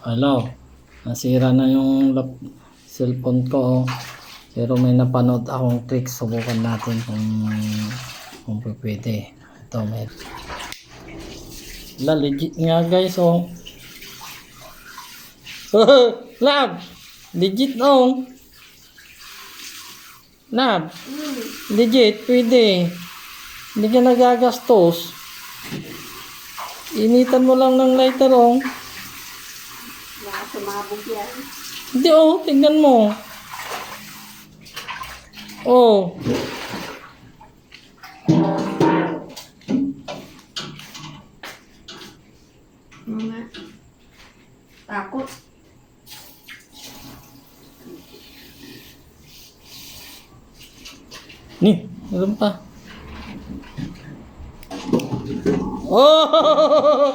Hello, nasira na yung cellphone ko. Pero may napanood akong trick. Subukan natin kung pwede. Ito, may legit nga guys, oh. Lab, legit, oh. Lab, legit, pwede. Hindi ka nagagastos. Initan mo lang ng lighter, oh. Baka sumabog yan. Hindi, oh, tingnan mo. Oh. Mga takot. Nih, meron pa. Oh!